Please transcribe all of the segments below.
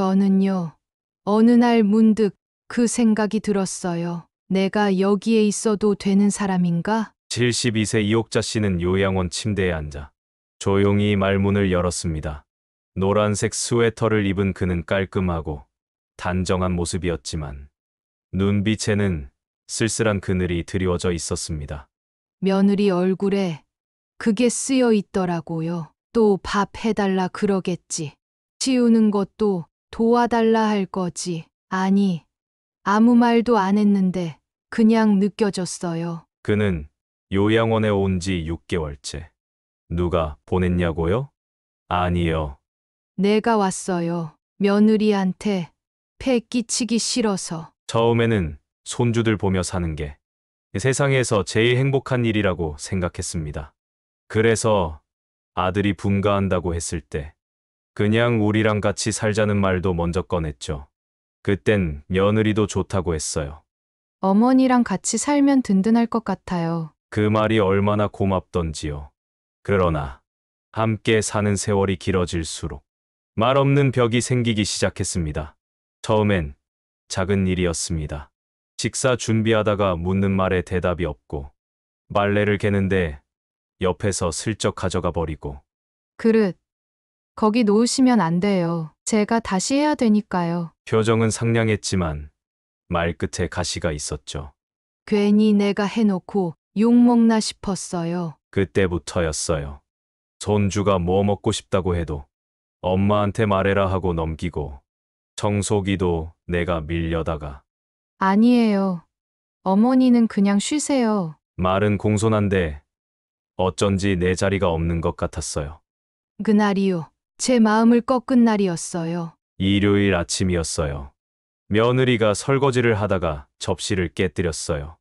저는요, 어느 날 문득 그 생각이 들었어요. 내가 여기에 있어도 되는 사람인가? 72세 이옥자 씨는 요양원 침대에 앉아 조용히 말문을 열었습니다. 노란색 스웨터를 입은 그는 깔끔하고 단정한 모습이었지만 눈빛에는 쓸쓸한 그늘이 드리워져 있었습니다. 며느리 얼굴에 그게 쓰여 있더라고요. 또 밥 해달라 그러겠지. 치우는 것도 도와달라 할 거지. 아니, 아무 말도 안 했는데 그냥 느껴졌어요. 그는 요양원에 온 지 6개월째. 누가 보냈냐고요? 아니요. 내가 왔어요. 며느리한테 폐 끼치기 싫어서. 처음에는 손주들 보며 사는 게 세상에서 제일 행복한 일이라고 생각했습니다. 그래서 아들이 분가한다고 했을 때 그냥 우리랑 같이 살자는 말도 먼저 꺼냈죠. 그땐 며느리도 좋다고 했어요. 어머니랑 같이 살면 든든할 것 같아요. 그 말이 얼마나 고맙던지요. 그러나 함께 사는 세월이 길어질수록 말 없는 벽이 생기기 시작했습니다. 처음엔 작은 일이었습니다. 식사 준비하다가 묻는 말에 대답이 없고 빨래를 개는데 옆에서 슬쩍 가져가 버리고 그릇, 거기 놓으시면 안 돼요. 제가 다시 해야 되니까요. 표정은 상냥했지만 말끝에 가시가 있었죠. 괜히 내가 해놓고 욕먹나 싶었어요. 그때부터였어요. 손주가 뭐 먹고 싶다고 해도 엄마한테 말해라 하고 넘기고 청소기도 내가 밀려다가 아니에요. 어머니는 그냥 쉬세요. 말은 공손한데 어쩐지 내 자리가 없는 것 같았어요. 그날이요. 제 마음을 꺾은 날이었어요. 일요일 아침이었어요. 며느리가 설거지를 하다가 접시를 깨뜨렸어요.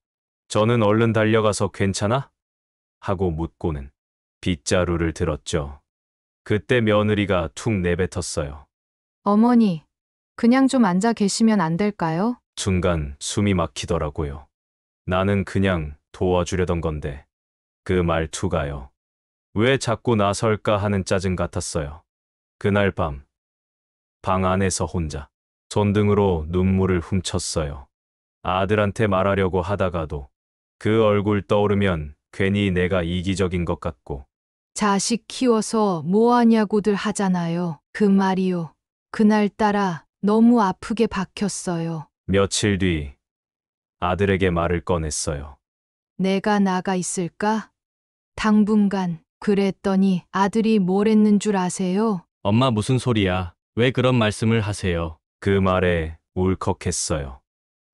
저는 얼른 달려가서 괜찮아? 하고 묻고는 빗자루를 들었죠. 그때 며느리가 툭 내뱉었어요. 어머니, 그냥 좀 앉아 계시면 안 될까요? 순간 숨이 막히더라고요. 나는 그냥 도와주려던 건데 그 말투가요. 왜 자꾸 나설까 하는 짜증 같았어요. 그날 밤, 방 안에서 혼자 손등으로 눈물을 훔쳤어요. 아들한테 말하려고 하다가도 그 얼굴 떠오르면 괜히 내가 이기적인 것 같고 자식 키워서 뭐 하냐고들 하잖아요. 그 말이요. 그날따라 너무 아프게 박혔어요. 며칠 뒤 아들에게 말을 꺼냈어요. 내가 나가 있을까? 당분간. 그랬더니 아들이 뭘 했는 줄 아세요? 엄마 무슨 소리야? 왜 그런 말씀을 하세요? 그 말에 울컥했어요.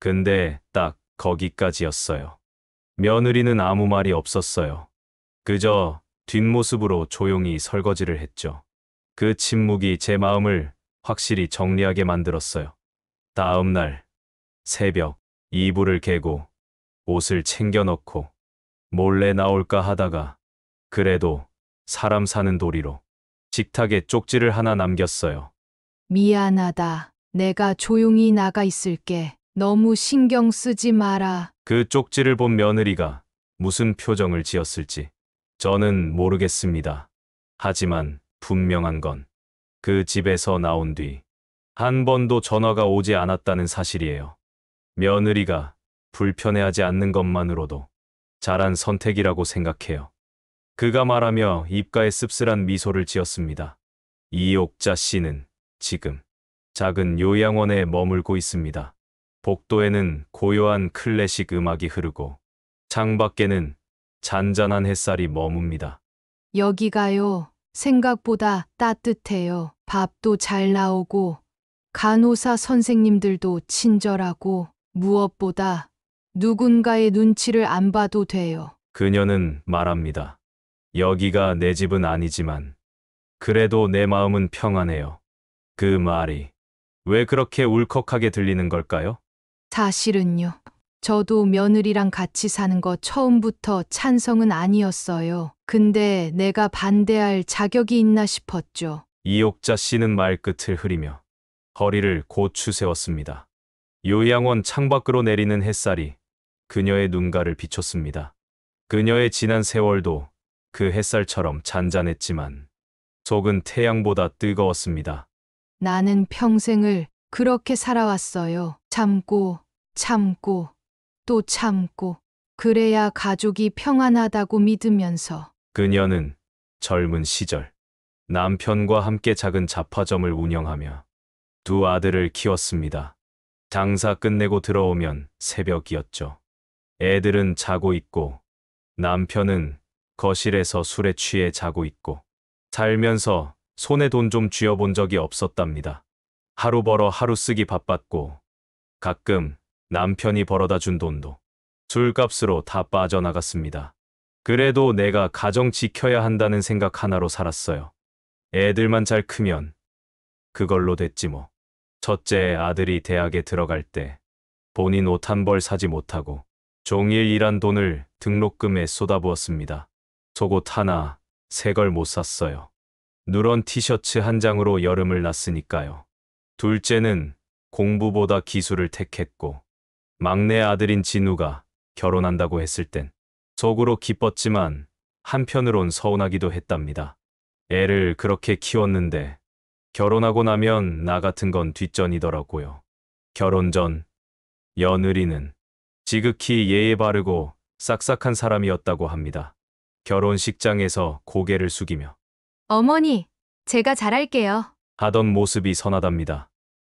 근데 딱 거기까지였어요. 며느리는 아무 말이 없었어요. 그저 뒷모습으로 조용히 설거지를 했죠. 그 침묵이 제 마음을 확실히 정리하게 만들었어요. 다음 날 새벽 이불을 개고 옷을 챙겨 넣고 몰래 나올까 하다가 그래도 사람 사는 도리로 식탁에 쪽지를 하나 남겼어요. 미안하다. 내가 조용히 나가 있을게. 너무 신경 쓰지 마라. 그 쪽지를 본 며느리가 무슨 표정을 지었을지 저는 모르겠습니다. 하지만 분명한 건 그 집에서 나온 뒤 한 번도 전화가 오지 않았다는 사실이에요. 며느리가 불편해하지 않는 것만으로도 잘한 선택이라고 생각해요. 그가 말하며 입가에 씁쓸한 미소를 지었습니다. 이옥자 씨는 지금 작은 요양원에 머물고 있습니다. 복도에는 고요한 클래식 음악이 흐르고 창밖에는 잔잔한 햇살이 머뭅니다. 여기가요. 생각보다 따뜻해요. 밥도 잘 나오고, 간호사 선생님들도 친절하고, 무엇보다 누군가의 눈치를 안 봐도 돼요. 그녀는 말합니다. 여기가 내 집은 아니지만 그래도 내 마음은 평안해요. 그 말이 왜 그렇게 울컥하게 들리는 걸까요? 사실은요. 저도 며느리랑 같이 사는 거 처음부터 찬성은 아니었어요. 근데 내가 반대할 자격이 있나 싶었죠. 이옥자 씨는 말끝을 흐리며 허리를 고추 세웠습니다. 요양원 창밖으로 내리는 햇살이 그녀의 눈가를 비췄습니다. 그녀의 지난 세월도 그 햇살처럼 잔잔했지만 속은 태양보다 뜨거웠습니다. 나는 평생을 그렇게 살아왔어요. 참고, 참고, 또 참고. 그래야 가족이 평안하다고 믿으면서. 그녀는 젊은 시절 남편과 함께 작은 잡화점을 운영하며 두 아들을 키웠습니다. 장사 끝내고 들어오면 새벽이었죠. 애들은 자고 있고 남편은 거실에서 술에 취해 자고 있고 살면서 손에 돈 좀 쥐어본 적이 없었답니다. 하루 벌어 하루 쓰기 바빴고 가끔 남편이 벌어다 준 돈도 술값으로 다 빠져나갔습니다. 그래도 내가 가정 지켜야 한다는 생각 하나로 살았어요. 애들만 잘 크면 그걸로 됐지 뭐. 첫째 아들이 대학에 들어갈 때 본인 옷 한 벌 사지 못하고 종일 일한 돈을 등록금에 쏟아부었습니다. 속옷 하나, 새 걸 못 샀어요. 누런 티셔츠 한 장으로 여름을 났으니까요. 둘째는 공부보다 기술을 택했고 막내 아들인 진우가 결혼한다고 했을 땐 속으로 기뻤지만 한편으론 서운하기도 했답니다. 애를 그렇게 키웠는데 결혼하고 나면 나 같은 건 뒷전이더라고요. 결혼 전 며느리는 지극히 예의 바르고 싹싹한 사람이었다고 합니다. 결혼식장에서 고개를 숙이며 어머니, 제가 잘할게요. 하던 모습이 선하답니다.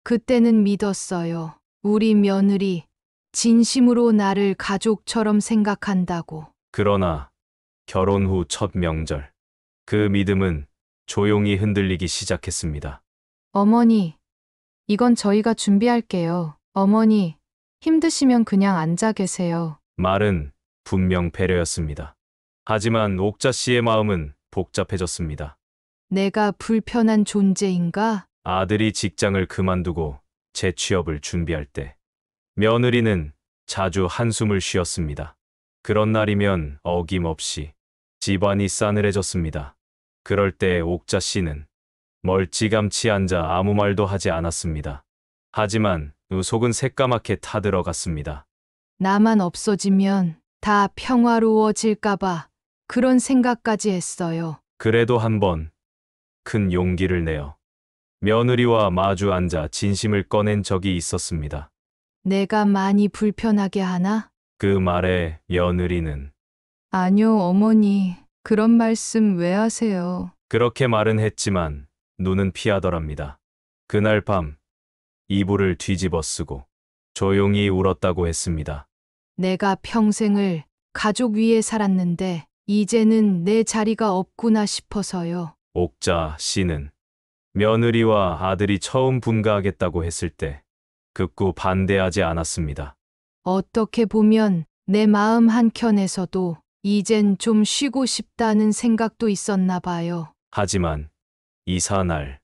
그때는 믿었어요. 우리 며느리 진심으로 나를 가족처럼 생각한다고. 그러나 결혼 후 첫 명절, 그 믿음은 조용히 흔들리기 시작했습니다. 어머니, 이건 저희가 준비할게요. 어머니, 힘드시면 그냥 앉아 계세요. 말은 분명 배려였습니다. 하지만 옥자 씨의 마음은 복잡해졌습니다. 내가 불편한 존재인가? 아들이 직장을 그만두고 재취업을 준비할 때 며느리는 자주 한숨을 쉬었습니다. 그런 날이면 어김없이 집안이 싸늘해졌습니다. 그럴 때 옥자 씨는 멀찌감치 앉아 아무 말도 하지 않았습니다. 하지만 속은 새까맣게 타들어갔습니다. 나만 없어지면 다 평화로워질까봐 그런 생각까지 했어요. 그래도 한번 큰 용기를 내어 며느리와 마주 앉아 진심을 꺼낸 적이 있었습니다. 내가 많이 불편하게 하나? 그 말에 며느리는 아니요, 어머니. 그런 말씀 왜 하세요? 그렇게 말은 했지만 눈은 피하더랍니다. 그날 밤 이불을 뒤집어 쓰고 조용히 울었다고 했습니다. 내가 평생을 가족 위에 살았는데 이제는 내 자리가 없구나 싶어서요. 옥자 씨는 며느리와 아들이 처음 분가하겠다고 했을 때 극구 반대하지 않았습니다. 어떻게 보면 내 마음 한켠에서도 이젠 좀 쉬고 싶다는 생각도 있었나 봐요. 하지만 이사 날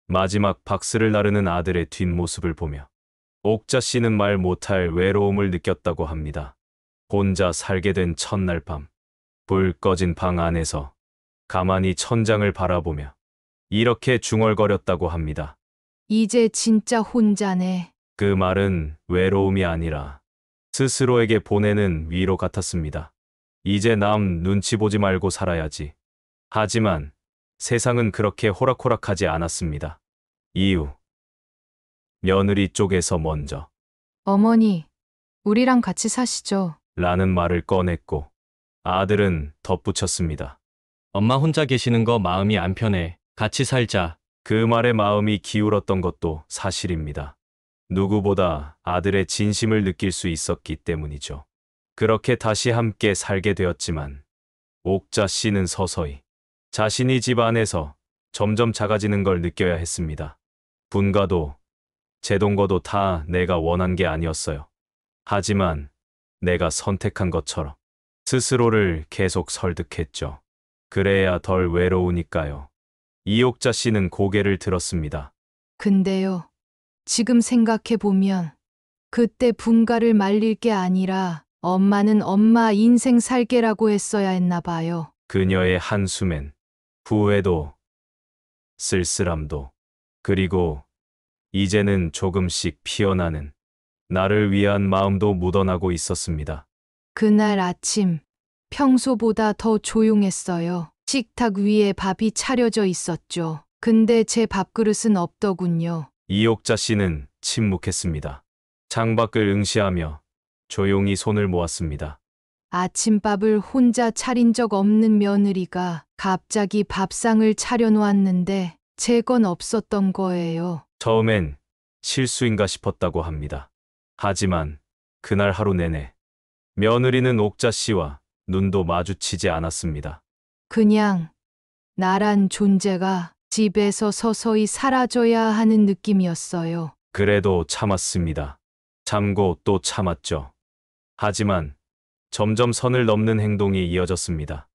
마지막 박스를 나르는 아들의 뒷모습을 보며 옥자 씨는 말 못할 외로움을 느꼈다고 합니다. 혼자 살게 된 첫날 밤, 불 꺼진 방 안에서 가만히 천장을 바라보며 이렇게 중얼거렸다고 합니다. 이제 진짜 혼자네. 그 말은 외로움이 아니라 스스로에게 보내는 위로 같았습니다. 이제 남 눈치 보지 말고 살아야지. 하지만 세상은 그렇게 호락호락하지 않았습니다. 이유. 며느리 쪽에서 먼저 어머니, 우리랑 같이 사시죠. 라는 말을 꺼냈고 아들은 덧붙였습니다. 엄마 혼자 계시는 거 마음이 안 편해. 같이 살자. 그 말에 마음이 기울었던 것도 사실입니다. 누구보다 아들의 진심을 느낄 수 있었기 때문이죠. 그렇게 다시 함께 살게 되었지만 옥자 씨는 서서히 자신이 집 안에서 점점 작아지는 걸 느껴야 했습니다. 분가도 재동거도 다 내가 원한 게 아니었어요. 하지만 내가 선택한 것처럼 스스로를 계속 설득했죠. 그래야 덜 외로우니까요. 이옥자 씨는 고개를 들었습니다. 근데요, 지금 생각해보면 그때 분가를 말릴 게 아니라 엄마는 엄마 인생 살게라고 했어야 했나 봐요. 그녀의 한숨엔 후회도 쓸쓸함도 그리고 이제는 조금씩 피어나는 나를 위한 마음도 묻어나고 있었습니다. 그날 아침, 평소보다 더 조용했어요. 식탁 위에 밥이 차려져 있었죠. 근데 제 밥그릇은 없더군요. 이옥자 씨는 침묵했습니다. 창밖을 응시하며 조용히 손을 모았습니다. 아침밥을 혼자 차린 적 없는 며느리가 갑자기 밥상을 차려놓았는데 제 건 없었던 거예요. 처음엔 실수인가 싶었다고 합니다. 하지만 그날 하루 내내 며느리는 옥자 씨와 눈도 마주치지 않았습니다. 그냥 나란 존재가 집에서 서서히 사라져야 하는 느낌이었어요. 그래도 참았습니다. 참고 또 참았죠. 하지만 점점 선을 넘는 행동이 이어졌습니다.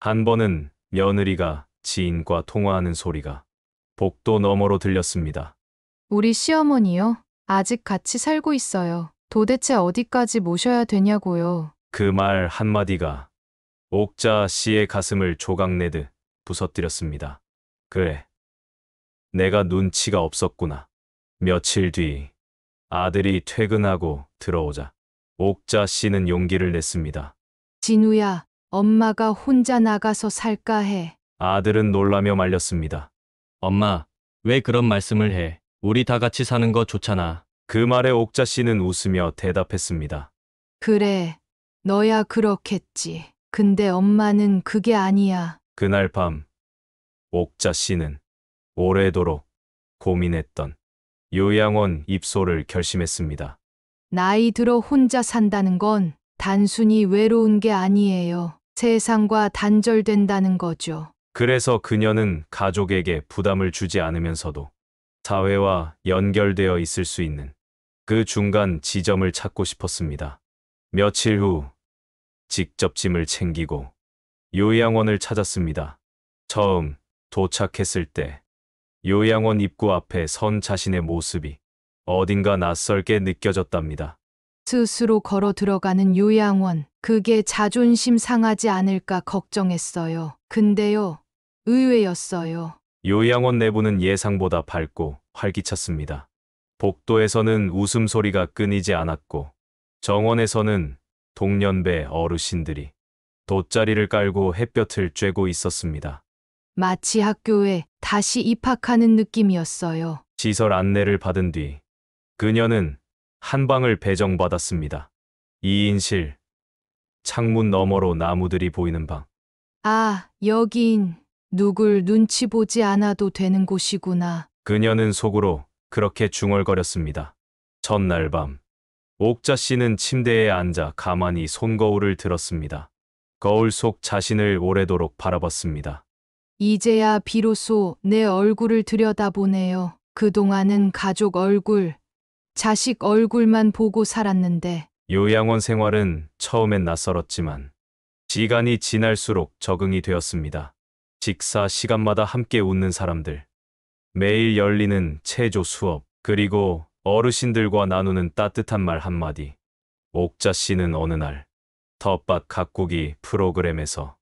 한 번은 며느리가 지인과 통화하는 소리가 복도 너머로 들렸습니다. 우리 시어머니요? 아직 같이 살고 있어요. 도대체 어디까지 모셔야 되냐고요. 그 말 한마디가 옥자 씨의 가슴을 조각내듯 부서뜨렸습니다. 그래, 내가 눈치가 없었구나. 며칠 뒤 아들이 퇴근하고 들어오자 옥자 씨는 용기를 냈습니다. 진우야, 엄마가 혼자 나가서 살까 해. 아들은 놀라며 말렸습니다. 엄마, 왜 그런 말씀을 해? 우리 다 같이 사는 거 좋잖아. 그 말에 옥자 씨는 웃으며 대답했습니다. 그래, 너야 그렇겠지. 근데 엄마는 그게 아니야. 그날 밤 옥자 씨는 오래도록 고민했던 요양원 입소를 결심했습니다. 나이 들어 혼자 산다는 건 단순히 외로운 게 아니에요. 세상과 단절된다는 거죠. 그래서 그녀는 가족에게 부담을 주지 않으면서도 사회와 연결되어 있을 수 있는 그 중간 지점을 찾고 싶었습니다. 며칠 후 직접 짐을 챙기고 요양원을 찾았습니다. 처음 도착했을 때 요양원 입구 앞에 선 자신의 모습이 어딘가 낯설게 느껴졌답니다. 스스로 걸어 들어가는 요양원. 그게 자존심 상하지 않을까 걱정했어요. 근데요, 의외였어요. 요양원 내부는 예상보다 밝고 활기찼습니다. 복도에서는 웃음소리가 끊이지 않았고 정원에서는 동년배 어르신들이 돗자리를 깔고 햇볕을 쬐고 있었습니다. 마치 학교에 다시 입학하는 느낌이었어요. 시설 안내를 받은 뒤 그녀는 한 방을 배정받았습니다. 2인실, 창문 너머로 나무들이 보이는 방. 아, 여긴 누굴 눈치 보지 않아도 되는 곳이구나. 그녀는 속으로 그렇게 중얼거렸습니다. 첫날 밤, 옥자 씨는 침대에 앉아 가만히 손거울을 들었습니다. 거울 속 자신을 오래도록 바라봤습니다. 이제야 비로소 내 얼굴을 들여다보네요. 그동안은 가족 얼굴, 자식 얼굴만 보고 살았는데 요양원 생활은 처음엔 낯설었지만 시간이 지날수록 적응이 되었습니다. 식사 시간마다 함께 웃는 사람들, 매일 열리는 체조 수업, 그리고 어르신들과 나누는 따뜻한 말 한마디. 옥자 씨는 어느 날 텃밭 가꾸기 프로그램에서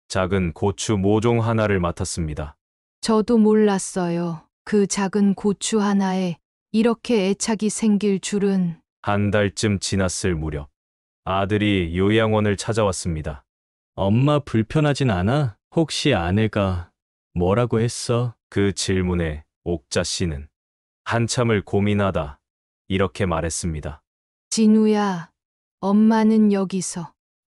작은 고추 모종 하나를 맡았습니다. 저도 몰랐어요. 그 작은 고추 하나에 이렇게 애착이 생길 줄은. 한 달쯤 지났을 무렵 아들이 요양원을 찾아왔습니다. 엄마 불편하진 않아? 혹시 아내가 뭐라고 했어? 그 질문에 옥자 씨는 한참을 고민하다 이렇게 말했습니다. 진우야, 엄마는 여기서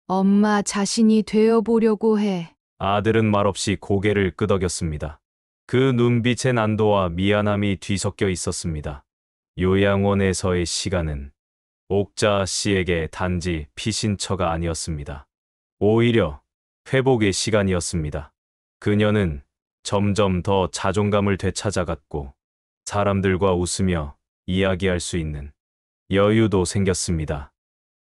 엄마 자신이 되어보려고 해. 아들은 말없이 고개를 끄덕였습니다. 그 눈빛엔 안도와 미안함이 뒤섞여 있었습니다. 요양원에서의 시간은 옥자 씨에게 단지 피신처가 아니었습니다. 오히려 회복의 시간이었습니다. 그녀는 점점 더 자존감을 되찾아갔고 사람들과 웃으며 이야기할 수 있는 여유도 생겼습니다.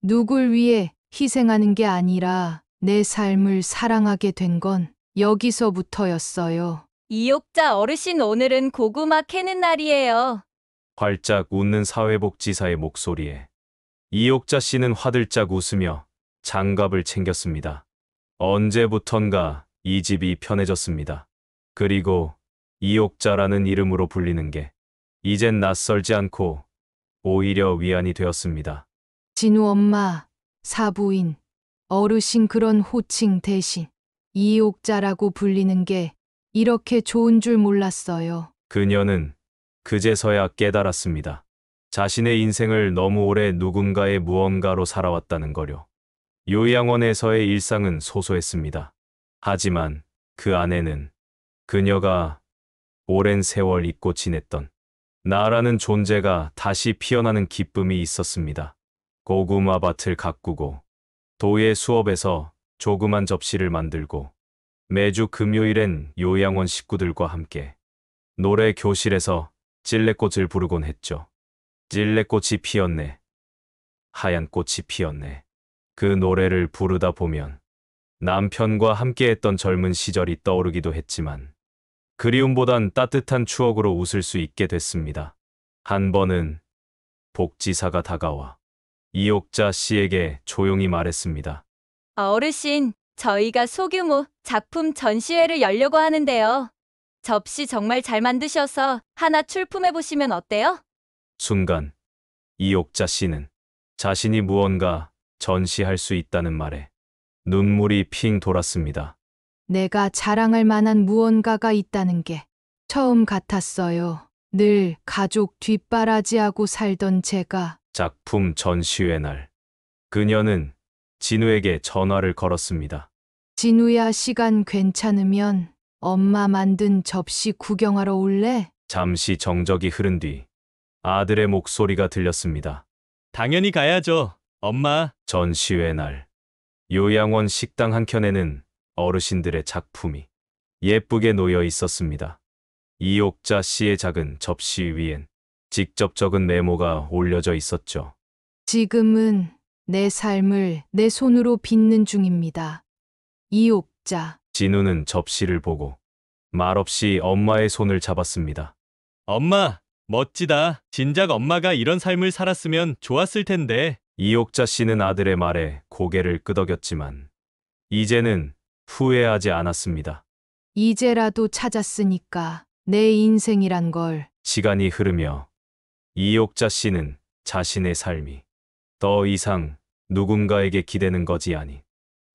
누굴 위해 희생하는 게 아니라 내 삶을 사랑하게 된 건 여기서부터였어요. 이옥자 어르신 오늘은 고구마 캐는 날이에요. 활짝 웃는 사회복지사의 목소리에 이옥자 씨는 화들짝 웃으며 장갑을 챙겼습니다. 언제부턴가 이 집이 편해졌습니다. 그리고 이옥자라는 이름으로 불리는 게 이젠 낯설지 않고 오히려 위안이 되었습니다. 진우 엄마, 사부인, 어르신 그런 호칭 대신 이옥자라고 불리는 게 이렇게 좋은 줄 몰랐어요. 그녀는 그제서야 깨달았습니다. 자신의 인생을 너무 오래 누군가의 무언가로 살아왔다는 거요. 요양원에서의 일상은 소소했습니다. 하지만 그 안에는 그녀가 오랜 세월 잊고 지냈던 나라는 존재가 다시 피어나는 기쁨이 있었습니다. 고구마 밭을 가꾸고 도예 수업에서 조그만 접시를 만들고 매주 금요일엔 요양원 식구들과 함께 노래 교실에서 찔레꽃을 부르곤 했죠. 찔레꽃이 피었네. 하얀 꽃이 피었네. 그 노래를 부르다 보면 남편과 함께했던 젊은 시절이 떠오르기도 했지만 그리움보단 따뜻한 추억으로 웃을 수 있게 됐습니다. 한 번은 복지사가 다가와 이옥자 씨에게 조용히 말했습니다. 어르신, 저희가 소규모 작품 전시회를 열려고 하는데요. 접시 정말 잘 만드셔서 하나 출품해 보시면 어때요? 순간 이옥자 씨는 자신이 무언가 전시할 수 있다는 말에 눈물이 핑 돌았습니다. 내가 자랑할 만한 무언가가 있다는 게 처음 같았어요. 늘 가족 뒷바라지하고 살던 제가 작품 전시회 날 그녀는 진우에게 전화를 걸었습니다. 진우야, 시간 괜찮으면 엄마 만든 접시 구경하러 올래? 잠시 정적이 흐른 뒤 아들의 목소리가 들렸습니다. 당연히 가야죠. 엄마. 전시회 날 요양원 식당 한켠에는 어르신들의 작품이 예쁘게 놓여 있었습니다. 이옥자 씨의 작은 접시 위엔 직접 적은 메모가 올려져 있었죠. 지금은 내 삶을 내 손으로 빚는 중입니다. 이옥자. 진우는 접시를 보고 말없이 엄마의 손을 잡았습니다. 엄마, 멋지다. 진작 엄마가 이런 삶을 살았으면 좋았을 텐데. 이옥자 씨는 아들의 말에 고개를 끄덕였지만 이제는 후회하지 않았습니다. 이제라도 찾았으니까 내 인생이란 걸. 시간이 흐르며 이옥자 씨는 자신의 삶이 더 이상 누군가에게 기대는 것이 아닌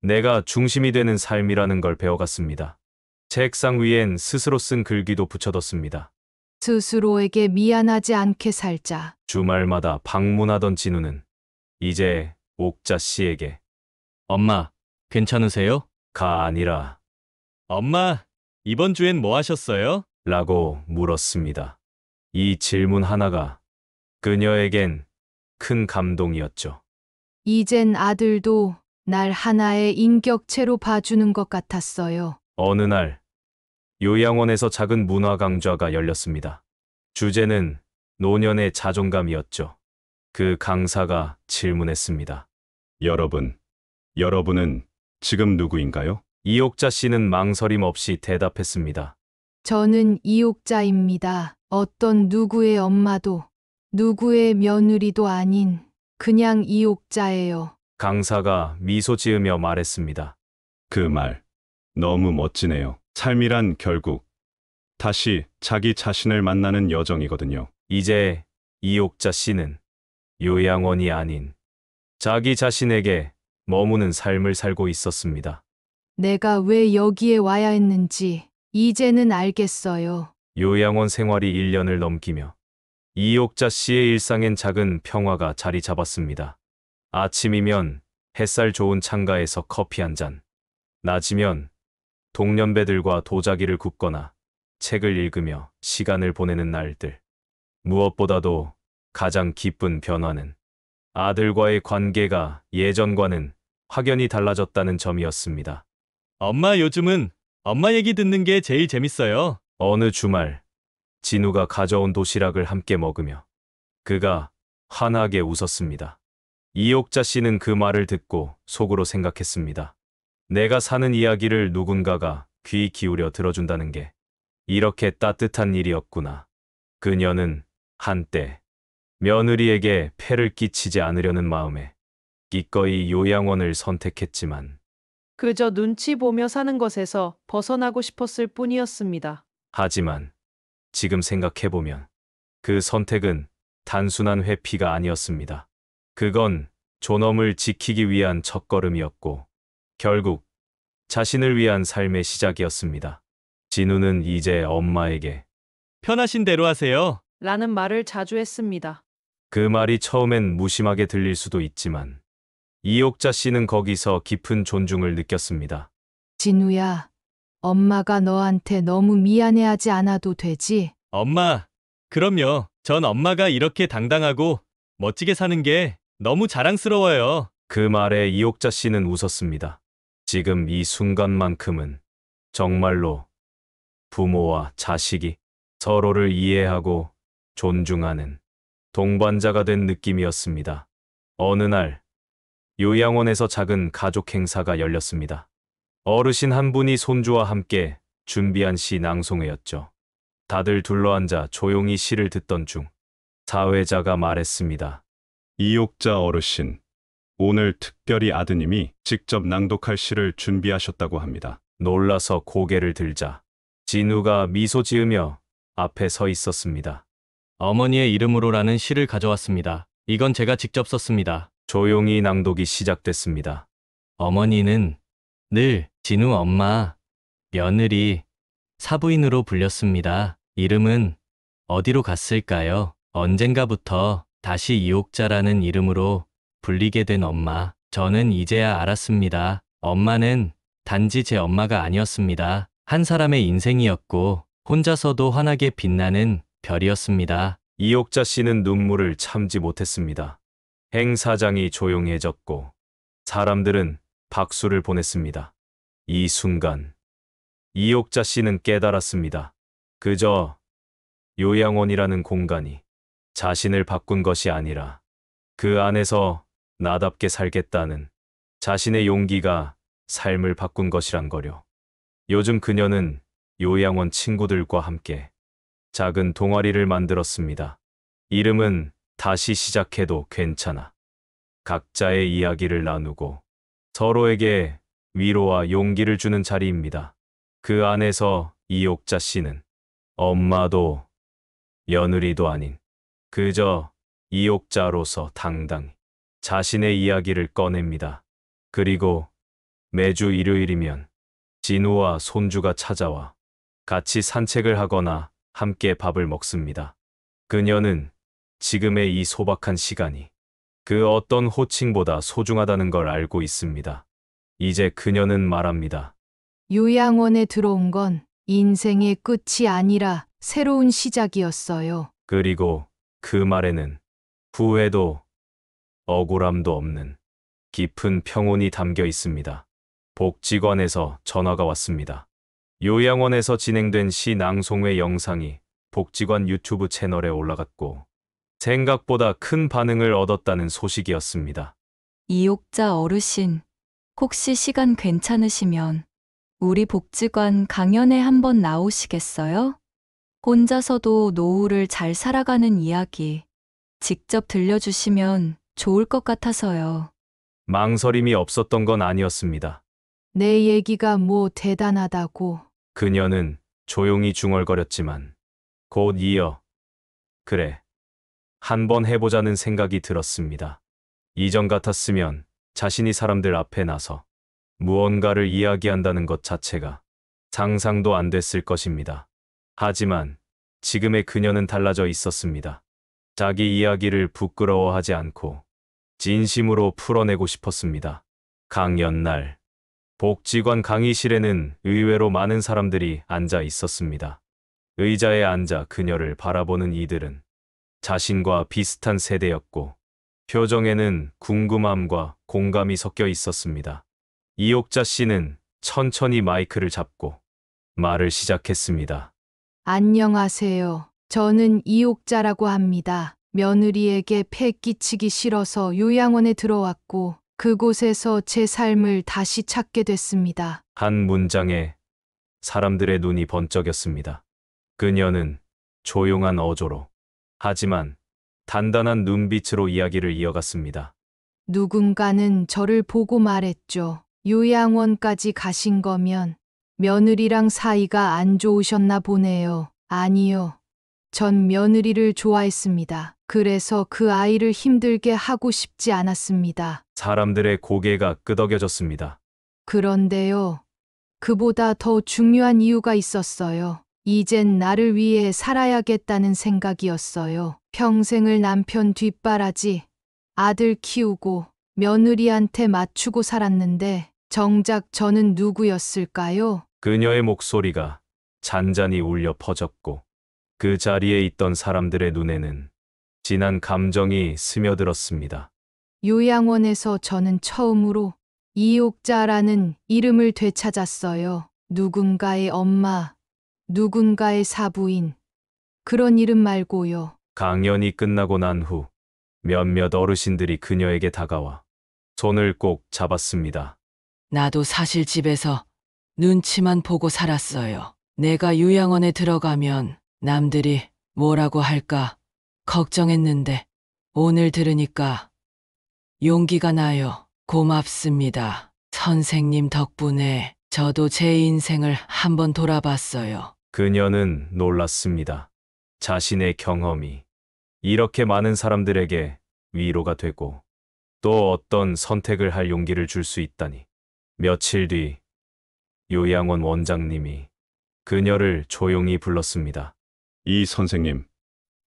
내가 중심이 되는 삶이라는 걸 배워갔습니다. 책상 위엔 스스로 쓴 글귀도 붙여뒀습니다. 스스로에게 미안하지 않게 살자. 주말마다 방문하던 진우는 이제 옥자 씨에게 엄마, 괜찮으세요? 가 아니라 엄마, 이번 주엔 뭐 하셨어요? 라고 물었습니다. 이 질문 하나가 그녀에겐 큰 감동이었죠. 이젠 아들도 날 하나의 인격체로 봐주는 것 같았어요. 어느 날 요양원에서 작은 문화 강좌가 열렸습니다. 주제는 노년의 자존감이었죠. 그 강사가 질문했습니다. 여러분은 지금 누구인가요? 이옥자 씨는 망설임 없이 대답했습니다. 저는 이옥자입니다. 어떤 누구의 엄마도 누구의 며느리도 아닌 그냥 이옥자예요. 강사가 미소 지으며 말했습니다. 그 말 너무 멋지네요. 삶이란 결국 다시 자기 자신을 만나는 여정이거든요. 이제 이옥자 씨는 요양원이 아닌 자기 자신에게 머무는 삶을 살고 있었습니다. 내가 왜 여기에 와야 했는지 이제는 알겠어요. 요양원 생활이 1년을 넘기며 이옥자 씨의 일상엔 작은 평화가 자리 잡았습니다. 아침이면 햇살 좋은 창가에서 커피 한 잔, 낮이면 동년배들과 도자기를 굽거나 책을 읽으며 시간을 보내는 날들. 무엇보다도 가장 기쁜 변화는 아들과의 관계가 예전과는 확연히 달라졌다는 점이었습니다. 엄마, 요즘은 엄마 얘기 듣는 게 제일 재밌어요. 어느 주말 진우가 가져온 도시락을 함께 먹으며 그가 환하게 웃었습니다. 이옥자 씨는 그 말을 듣고 속으로 생각했습니다. 내가 사는 이야기를 누군가가 귀 기울여 들어준다는 게 이렇게 따뜻한 일이었구나. 그녀는 한때 며느리에게 폐를 끼치지 않으려는 마음에 기꺼이 요양원을 선택했지만 그저 눈치 보며 사는 것에서 벗어나고 싶었을 뿐이었습니다. 하지만 지금 생각해보면 그 선택은 단순한 회피가 아니었습니다. 그건 존엄을 지키기 위한 첫걸음이었고 결국 자신을 위한 삶의 시작이었습니다. 진우는 이제 엄마에게 편하신 대로 하세요. 라는 말을 자주 했습니다. 그 말이 처음엔 무심하게 들릴 수도 있지만 이옥자 씨는 거기서 깊은 존중을 느꼈습니다. 진우야, 엄마가 너한테 너무 미안해하지 않아도 되지? 엄마, 그럼요. 전 엄마가 이렇게 당당하고 멋지게 사는 게 너무 자랑스러워요. 그 말에 이옥자 씨는 웃었습니다. 지금 이 순간만큼은 정말로 부모와 자식이 서로를 이해하고 존중하는 동반자가 된 느낌이었습니다. 어느 날 요양원에서 작은 가족 행사가 열렸습니다. 어르신 한 분이 손주와 함께 준비한 시 낭송회였죠. 다들 둘러앉아 조용히 시를 듣던 중 사회자가 말했습니다. 이옥자 어르신, 오늘 특별히 아드님이 직접 낭독할 시를 준비하셨다고 합니다. 놀라서 고개를 들자 진우가 미소 지으며 앞에 서 있었습니다. 어머니의 이름으로라는 시를 가져왔습니다. 이건 제가 직접 썼습니다. 조용히 낭독이 시작됐습니다. 어머니는 늘 진우 엄마, 며느리, 사부인으로 불렸습니다. 이름은 어디로 갔을까요? 언젠가부터 다시 이옥자라는 이름으로 불리게 된 엄마. 저는 이제야 알았습니다. 엄마는 단지 제 엄마가 아니었습니다. 한 사람의 인생이었고 혼자서도 환하게 빛나는 별이었습니다. 이옥자 씨는 눈물을 참지 못했습니다. 행사장이 조용해졌고 사람들은 박수를 보냈습니다. 이 순간 이옥자 씨는 깨달았습니다. 그저 요양원이라는 공간이 자신을 바꾼 것이 아니라 그 안에서 나답게 살겠다는 자신의 용기가 삶을 바꾼 것이란 거요. 요즘 그녀는 요양원 친구들과 함께 작은 동아리를 만들었습니다. 이름은 다시 시작해도 괜찮아. 각자의 이야기를 나누고 서로에게 위로와 용기를 주는 자리입니다. 그 안에서 이옥자 씨는 엄마도 며느리도 아닌 그저 이옥자로서 당당히 자신의 이야기를 꺼냅니다. 그리고 매주 일요일이면 진우와 손주가 찾아와 같이 산책을 하거나 함께 밥을 먹습니다. 그녀는 지금의 이 소박한 시간이 그 어떤 호칭보다 소중하다는 걸 알고 있습니다. 이제 그녀는 말합니다. 요양원에 들어온 건 인생의 끝이 아니라 새로운 시작이었어요. 그리고 그 말에는 후회도 억울함도 없는 깊은 평온이 담겨 있습니다. 복지관에서 전화가 왔습니다. 요양원에서 진행된 시 낭송회 영상이 복지관 유튜브 채널에 올라갔고 생각보다 큰 반응을 얻었다는 소식이었습니다. 이옥자 어르신, 혹시 시간 괜찮으시면 우리 복지관 강연에 한번 나오시겠어요? 혼자서도 노후를 잘 살아가는 이야기 직접 들려주시면 좋을 것 같아서요. 망설임이 없었던 건 아니었습니다. 내 얘기가 뭐 대단하다고. 그녀는 조용히 중얼거렸지만 곧 이어 그래, 한번 해보자는 생각이 들었습니다. 이전 같았으면 자신이 사람들 앞에 나서 무언가를 이야기한다는 것 자체가 상상도 안 됐을 것입니다. 하지만 지금의 그녀는 달라져 있었습니다. 자기 이야기를 부끄러워하지 않고 진심으로 풀어내고 싶었습니다. 강연 날 복지관 강의실에는 의외로 많은 사람들이 앉아 있었습니다. 의자에 앉아 그녀를 바라보는 이들은 자신과 비슷한 세대였고 표정에는 궁금함과 공감이 섞여 있었습니다. 이옥자 씨는 천천히 마이크를 잡고 말을 시작했습니다. 안녕하세요. 저는 이옥자라고 합니다. 며느리에게 폐 끼치기 싫어서 요양원에 들어왔고 그곳에서 제 삶을 다시 찾게 됐습니다. 한 문장에 사람들의 눈이 번쩍였습니다. 그녀는 조용한 어조로 하지만 단단한 눈빛으로 이야기를 이어갔습니다. 누군가는 저를 보고 말했죠. 요양원까지 가신 거면 며느리랑 사이가 안 좋으셨나 보네요. 아니요. 전 며느리를 좋아했습니다. 그래서 그 아이를 힘들게 하고 싶지 않았습니다. 사람들의 고개가 끄덕여졌습니다. 그런데요. 그보다 더 중요한 이유가 있었어요. 이젠 나를 위해 살아야겠다는 생각이었어요. 평생을 남편 뒷바라지, 아들 키우고 며느리한테 맞추고 살았는데 정작 저는 누구였을까요? 그녀의 목소리가 잔잔히 울려 퍼졌고 그 자리에 있던 사람들의 눈에는 진한 감정이 스며들었습니다. 요양원에서 저는 처음으로 이옥자라는 이름을 되찾았어요. 누군가의 엄마, 누군가의 사부인. 그런 이름 말고요. 강연이 끝나고 난 후 몇몇 어르신들이 그녀에게 다가와 손을 꼭 잡았습니다. 나도 사실 집에서 눈치만 보고 살았어요. 내가 요양원에 들어가면 남들이 뭐라고 할까 걱정했는데 오늘 들으니까 용기가 나요. 고맙습니다. 선생님 덕분에 저도 제 인생을 한번 돌아봤어요. 그녀는 놀랐습니다. 자신의 경험이 이렇게 많은 사람들에게 위로가 되고 또 어떤 선택을 할 용기를 줄 수 있다니. 며칠 뒤 요양원 원장님이 그녀를 조용히 불렀습니다. 이 선생님,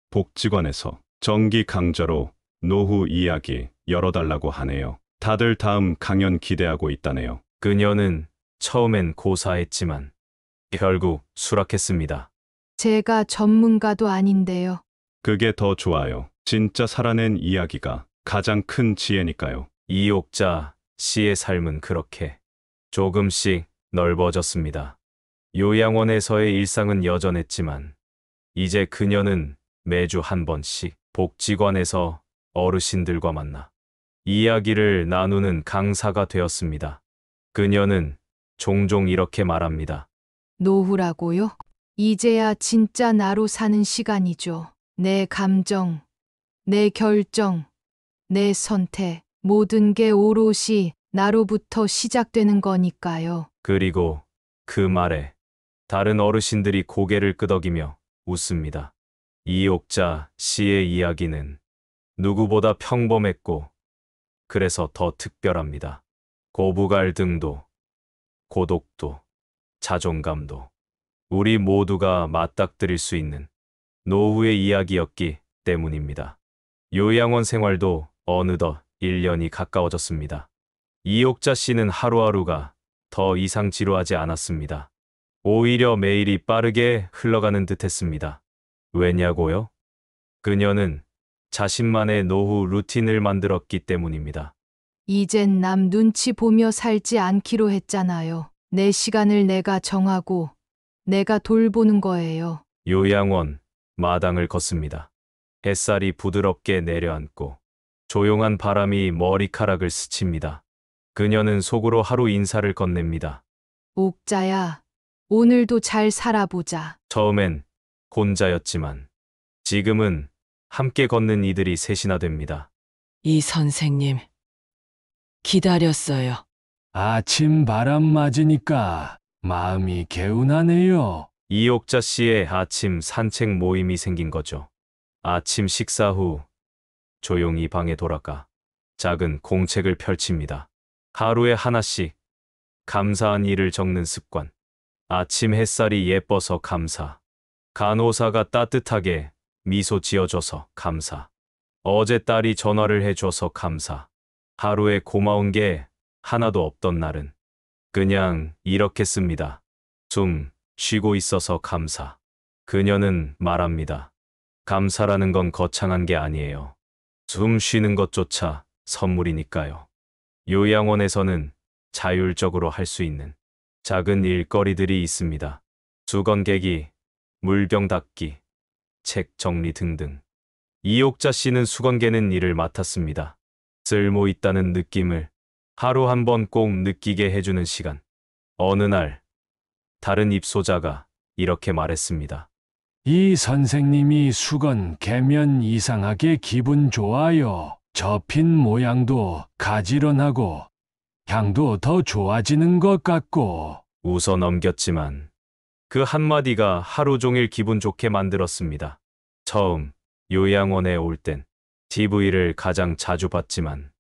복지관에서 정기 강좌로 노후 이야기 열어달라고 하네요. 다들 다음 강연 기대하고 있다네요. 그녀는 처음엔 고사했지만 결국 수락했습니다. 제가 전문가도 아닌데요. 그게 더 좋아요. 진짜 살아낸 이야기가 가장 큰 지혜니까요. 이옥자 씨의 삶은 그렇게 조금씩 넓어졌습니다. 요양원에서의 일상은 여전했지만 이제 그녀는 매주 한 번씩 복지관에서 어르신들과 만나 이야기를 나누는 강사가 되었습니다. 그녀는 종종 이렇게 말합니다. 노후라고요? 이제야 진짜 나로 사는 시간이죠. 내 감정, 내 결정, 내 선택, 모든 게 오롯이 나로부터 시작되는 거니까요. 그리고 그 말에 다른 어르신들이 고개를 끄덕이며 웃습니다. 이옥자 씨의 이야기는 누구보다 평범했고 그래서 더 특별합니다. 고부 갈등도, 고독도, 자존감도 우리 모두가 맞닥뜨릴 수 있는 노후의 이야기였기 때문입니다. 요양원 생활도 어느덧 1년이 가까워졌습니다. 이옥자 씨는 하루하루가 더 이상 지루하지 않았습니다. 오히려 매일이 빠르게 흘러가는 듯했습니다. 왜냐고요? 그녀는 자신만의 노후 루틴을 만들었기 때문입니다. 이젠 남 눈치 보며 살지 않기로 했잖아요. 내 시간을 내가 정하고 내가 돌보는 거예요. 요양원 마당을 걷습니다. 햇살이 부드럽게 내려앉고 조용한 바람이 머리카락을 스칩니다. 그녀는 속으로 하루 인사를 건넵니다. 옥자야, 오늘도 잘 살아보자. 처음엔 혼자였지만 지금은 함께 걷는 이들이 셋이나 됩니다. 이 선생님, 기다렸어요. 아침 바람 맞으니까 마음이 개운하네요. 이옥자 씨의 아침 산책 모임이 생긴 거죠. 아침 식사 후 조용히 방에 돌아가 작은 공책을 펼칩니다. 하루에 하나씩 감사한 일을 적는 습관. 아침 햇살이 예뻐서 감사. 간호사가 따뜻하게 미소 지어줘서 감사. 어제 딸이 전화를 해줘서 감사. 하루에 고마운 게 하나도 없던 날은 그냥 이렇게 씁니다. 숨 쉬고 있어서 감사. 그녀는 말합니다. 감사라는 건 거창한 게 아니에요. 숨 쉬는 것조차 선물이니까요. 요양원에서는 자율적으로 할 수 있는 작은 일거리들이 있습니다. 수건 개기, 물병 닦기, 책 정리 등등. 이옥자 씨는 수건 개는 일을 맡았습니다. 쓸모 있다는 느낌을 하루 한 번 꼭 느끼게 해주는 시간. 어느 날 다른 입소자가 이렇게 말했습니다. 이 선생님이 수건 개면 이상하게 기분 좋아요. 접힌 모양도 가지런하고 향도 더 좋아지는 것 같고. 웃어 넘겼지만 그 한마디가 하루 종일 기분 좋게 만들었습니다. 처음 요양원에 올 땐 TV를 가장 자주 봤지만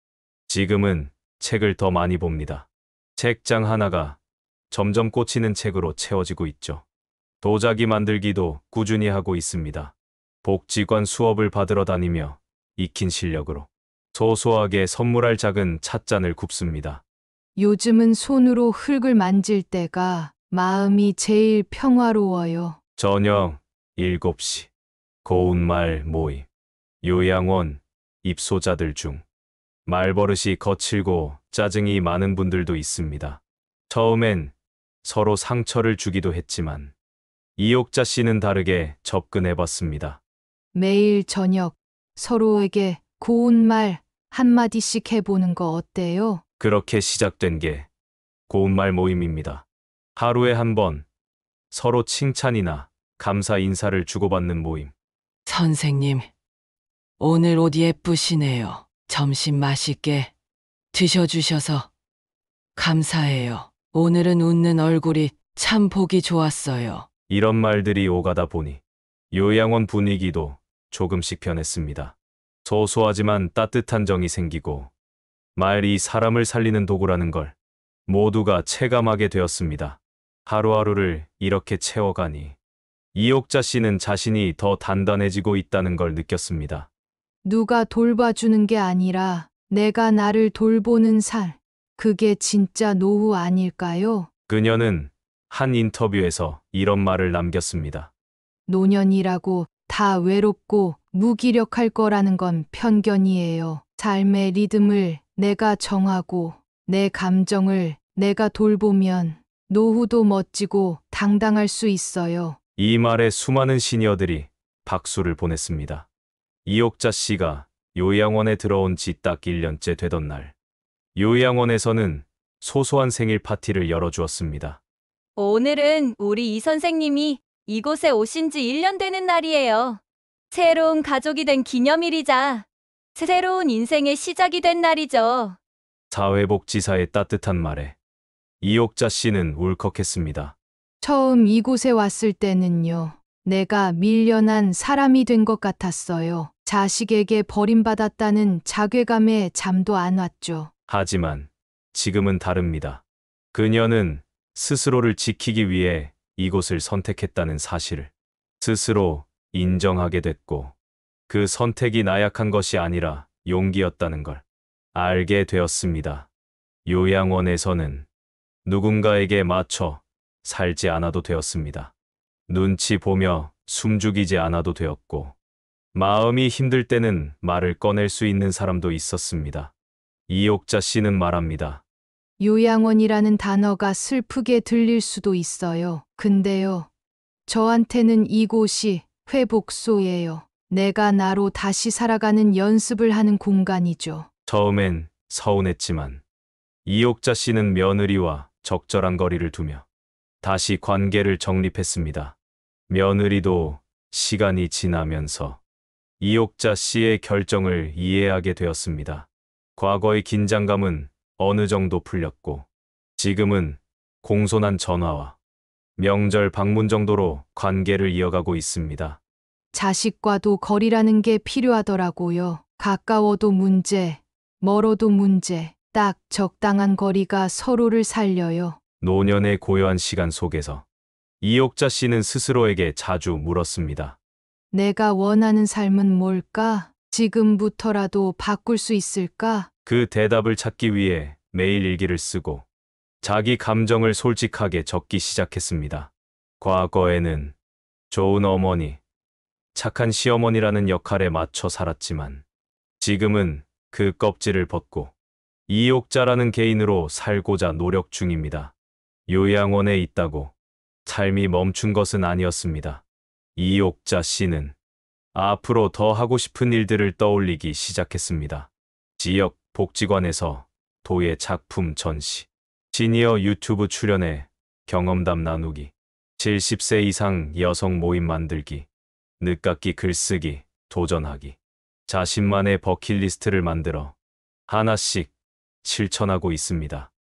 지금은 책을 더 많이 봅니다. 책장 하나가 점점 꽂히는 책으로 채워지고 있죠. 도자기 만들기도 꾸준히 하고 있습니다. 복지관 수업을 받으러 다니며 익힌 실력으로 소소하게 선물할 작은 찻잔을 굽습니다. 요즘은 손으로 흙을 만질 때가 마음이 제일 평화로워요. 저녁 7시 고운말 모임. 요양원 입소자들 중 말버릇이 거칠고 짜증이 많은 분들도 있습니다. 처음엔 서로 상처를 주기도 했지만 이옥자 씨는 다르게 접근해봤습니다. 매일 저녁 서로에게 고운 말 한마디씩 해보는 거 어때요? 그렇게 시작된 게 고운말 모임입니다. 하루에 한 번 서로 칭찬이나 감사 인사를 주고받는 모임. 선생님, 오늘 옷 예쁘시네요. 점심 맛있게 드셔주셔서 감사해요. 오늘은 웃는 얼굴이 참 보기 좋았어요. 이런 말들이 오가다 보니 요양원 분위기도 조금씩 변했습니다. 소소하지만 따뜻한 정이 생기고 말이 사람을 살리는 도구라는 걸 모두가 체감하게 되었습니다. 하루하루를 이렇게 채워가니 이옥자 씨는 자신이 더 단단해지고 있다는 걸 느꼈습니다. 누가 돌봐주는 게 아니라 내가 나를 돌보는 살. 그게 진짜 노후 아닐까요? 그녀는 한 인터뷰에서 이런 말을 남겼습니다. 노년이라고 다 외롭고 무기력할 거라는 건 편견이에요. 삶의 리듬을 내가 정하고 내 감정을 내가 돌보면 노후도 멋지고 당당할 수 있어요. 이 말에 수많은 시니어들이 박수를 보냈습니다. 이옥자 씨가 요양원에 들어온 지 딱 1년째 되던 날, 요양원에서는 소소한 생일 파티를 열어주었습니다. 오늘은 우리 이 선생님이 이곳에 오신 지 1년 되는 날이에요. 새로운 가족이 된 기념일이자 새로운 인생의 시작이 된 날이죠. 사회복지사의 따뜻한 말에 이옥자 씨는 울컥했습니다. 처음 이곳에 왔을 때는요. 내가 밀려난 사람이 된 것 같았어요. 자식에게 버림받았다는 자괴감에 잠도 안 왔죠. 하지만 지금은 다릅니다. 그녀는 스스로를 지키기 위해 이곳을 선택했다는 사실을 스스로 인정하게 됐고, 그 선택이 나약한 것이 아니라 용기였다는 걸 알게 되었습니다. 요양원에서는 누군가에게 맞춰 살지 않아도 되었습니다. 눈치 보며 숨죽이지 않아도 되었고, 마음이 힘들 때는 말을 꺼낼 수 있는 사람도 있었습니다. 이옥자 씨는 말합니다. 요양원이라는 단어가 슬프게 들릴 수도 있어요. 근데요. 저한테는 이곳이 회복소예요. 내가 나로 다시 살아가는 연습을 하는 공간이죠. 처음엔 서운했지만 이옥자 씨는 며느리와 적절한 거리를 두며 다시 관계를 정립했습니다. 며느리도 시간이 지나면서 이옥자 씨의 결정을 이해하게 되었습니다. 과거의 긴장감은 어느 정도 풀렸고, 지금은 공손한 전화와 명절 방문 정도로 관계를 이어가고 있습니다. 자식과도 거리라는 게 필요하더라고요. 가까워도 문제, 멀어도 문제, 딱 적당한 거리가 서로를 살려요. 노년의 고요한 시간 속에서 이옥자 씨는 스스로에게 자주 물었습니다. 내가 원하는 삶은 뭘까? 지금부터라도 바꿀 수 있을까? 그 대답을 찾기 위해 매일 일기를 쓰고 자기 감정을 솔직하게 적기 시작했습니다. 과거에는 좋은 어머니, 착한 시어머니라는 역할에 맞춰 살았지만 지금은 그 껍질을 벗고 이옥자라는 개인으로 살고자 노력 중입니다. 요양원에 있다고 삶이 멈춘 것은 아니었습니다. 이옥자 씨는 앞으로 더 하고 싶은 일들을 떠올리기 시작했습니다. 지역 복지관에서 도예 작품 전시, 시니어 유튜브 출연에 경험담 나누기, 70세 이상 여성 모임 만들기, 늦깎이 글쓰기, 도전하기, 자신만의 버킷리스트를 만들어 하나씩 실천하고 있습니다.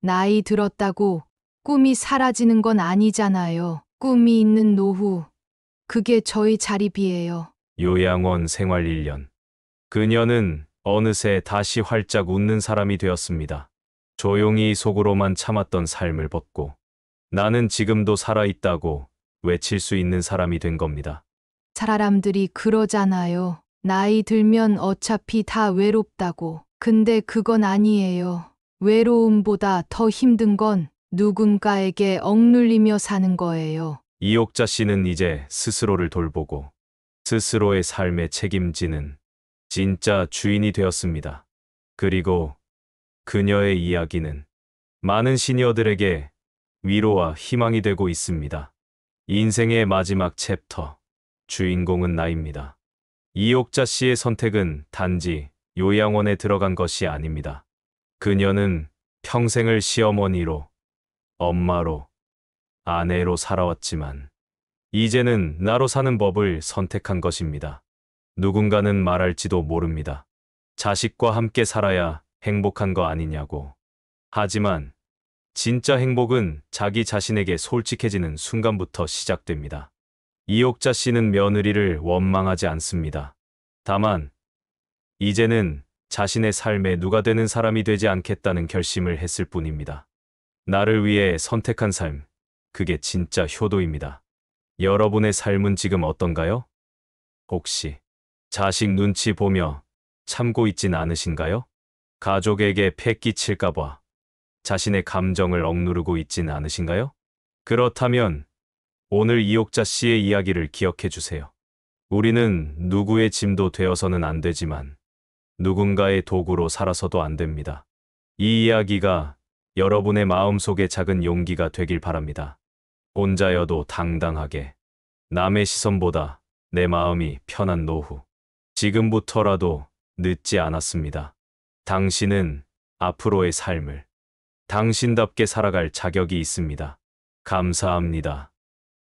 나이 들었다고 꿈이 사라지는 건 아니잖아요. 꿈이 있는 노후. 그게 저희 자립이에요. 요양원 생활 1년. 그녀는 어느새 다시 활짝 웃는 사람이 되었습니다. 조용히 속으로만 참았던 삶을 벗고 나는 지금도 살아있다고 외칠 수 있는 사람이 된 겁니다. 사람들이 그러잖아요. 나이 들면 어차피 다 외롭다고. 근데 그건 아니에요. 외로움보다 더 힘든 건 누군가에게 억눌리며 사는 거예요. 이옥자 씨는 이제 스스로를 돌보고 스스로의 삶에 책임지는 진짜 주인이 되었습니다. 그리고 그녀의 이야기는 많은 시니어들에게 위로와 희망이 되고 있습니다. 인생의 마지막 챕터, 주인공은 나입니다. 이옥자 씨의 선택은 단지 요양원에 들어간 것이 아닙니다. 그녀는 평생을 시어머니로, 엄마로, 아내로 살아왔지만 이제는 나로 사는 법을 선택한 것입니다. 누군가는 말할지도 모릅니다. 자식과 함께 살아야 행복한 거 아니냐고. 하지만 진짜 행복은 자기 자신에게 솔직해지는 순간부터 시작됩니다. 이옥자 씨는 며느리를 원망하지 않습니다. 다만 이제는 자신의 삶에 누가 되는 사람이 되지 않겠다는 결심을 했을 뿐입니다. 나를 위해 선택한 삶, 그게 진짜 효도입니다. 여러분의 삶은 지금 어떤가요? 혹시 자식 눈치 보며 참고 있진 않으신가요? 가족에게 패 끼칠까봐 자신의 감정을 억누르고 있진 않으신가요? 그렇다면 오늘 이옥자 씨의 이야기를 기억해 주세요. 우리는 누구의 짐도 되어서는 안 되지만 누군가의 도구로 살아서도 안 됩니다. 이 이야기가 여러분의 마음속에 작은 용기가 되길 바랍니다. 혼자여도 당당하게, 남의 시선보다 내 마음이 편한 노후. 지금부터라도 늦지 않았습니다. 당신은 앞으로의 삶을 당신답게 살아갈 자격이 있습니다. 감사합니다.